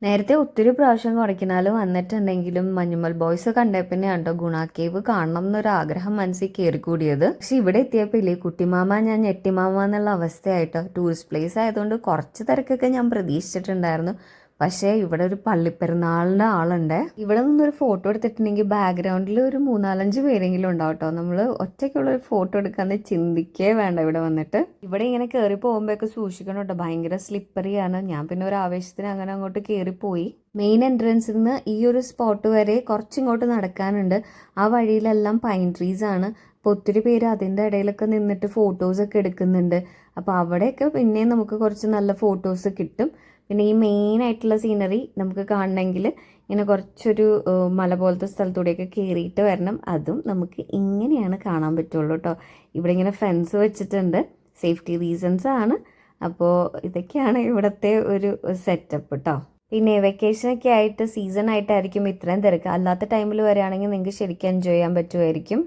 നേരത്തെ ഒത്തിരി പ്രാവശ്യം കൊടൈക്കനാൽ വന്നിട്ടുണ്ടെങ്കിലും മഞ്ഞുമൽ ബോയ്സ് കണ്ടേ പിന്നെയാണ് കേട്ടോ ഗുണ കേവ് കാണണം എന്നൊരാഗ്രഹം മനസ്സിൽ കയറിക്കൂടിയത്. പക്ഷെ ഇവിടെ എത്തിയപ്പോൾ ഇല്ലേ കുട്ടിമാമ ഞാൻ ഞെട്ടിമാമ എന്നുള്ള അവസ്ഥയായിട്ടോ. ടൂറിസ്റ്റ് പ്ലേസ് ആയതുകൊണ്ട് കുറച്ച് തിരക്കൊക്കെ ഞാൻ പ്രതീക്ഷിച്ചിട്ടുണ്ടായിരുന്നു. പക്ഷേ ഇവിടെ ഒരു പള്ളിപ്പെരുന്നാളിൻ്റെ ആളുണ്ട്. ഇവിടെ നിന്നൊരു ഫോട്ടോ എടുത്തിട്ടുണ്ടെങ്കിൽ ബാക്ക്ഗ്രൗണ്ടിൽ ഒരു 3-4-5 പേരെങ്കിലും ഉണ്ടാവും കേട്ടോ. നമ്മൾ ഒറ്റയ്ക്കുള്ള ഒരു ഫോട്ടോ എടുക്കാന്ന് ചിന്തിക്കേ വേണ്ട ഇവിടെ വന്നിട്ട്. ഇവിടെ ഇങ്ങനെ കയറി പോകുമ്പോഴൊക്കെ സൂക്ഷിക്കണം കേട്ടോ, ഭയങ്കര സ്ലിപ്പറിയാണ്. ഞാൻ പിന്നെ ഒരു ആവേശത്തിന് അങ്ങനെ അങ്ങോട്ട് കയറിപ്പോയി. മെയിൻ എൻട്രൻസിൽ നിന്ന് ഈ ഒരു സ്പോട്ട് വരെ കുറച്ചിങ്ങോട്ട് നടക്കാനുണ്ട്. ആ വഴിയിലെല്ലാം പൈൻ ട്രീസ് ആണ്. അപ്പോൾ ഒത്തിരി പേര് അതിൻ്റെ ഇടയിലൊക്കെ നിന്നിട്ട് ഫോട്ടോസൊക്കെ എടുക്കുന്നുണ്ട്. അപ്പോൾ അവിടെയൊക്കെ പിന്നെയും നമുക്ക് കുറച്ച് നല്ല ഫോട്ടോസ് കിട്ടും. പിന്നെ ഈ മെയിൻ ആയിട്ടുള്ള സീനറി നമുക്ക് കാണണമെങ്കിൽ ഇങ്ങനെ കുറച്ചൊരു മല പോലത്തെ സ്ഥലത്തൂടെയൊക്കെ കയറിയിട്ട് വരണം. അതും നമുക്ക് ഇങ്ങനെയാണ് കാണാൻ പറ്റുള്ളൂ കേട്ടോ. ഇവിടെ ഇങ്ങനെ ഫെൻസ് വെച്ചിട്ടുണ്ട്, സേഫ്റ്റി റീസൺസ് ആണ്. അപ്പോൾ ഇതൊക്കെയാണ് ഇവിടുത്തെ ഒരു സെറ്റപ്പ് കേട്ടോ. പിന്നെ വെക്കേഷനൊക്കെ ആയിട്ട് സീസൺ ആയിട്ടായിരിക്കും ഇത്രയും തിരക്ക്. അല്ലാത്ത ടൈമിൽ വരികയാണെങ്കിൽ നിങ്ങൾക്ക് ശരിക്കും എൻജോയ് ചെയ്യാൻ പറ്റുമായിരിക്കും.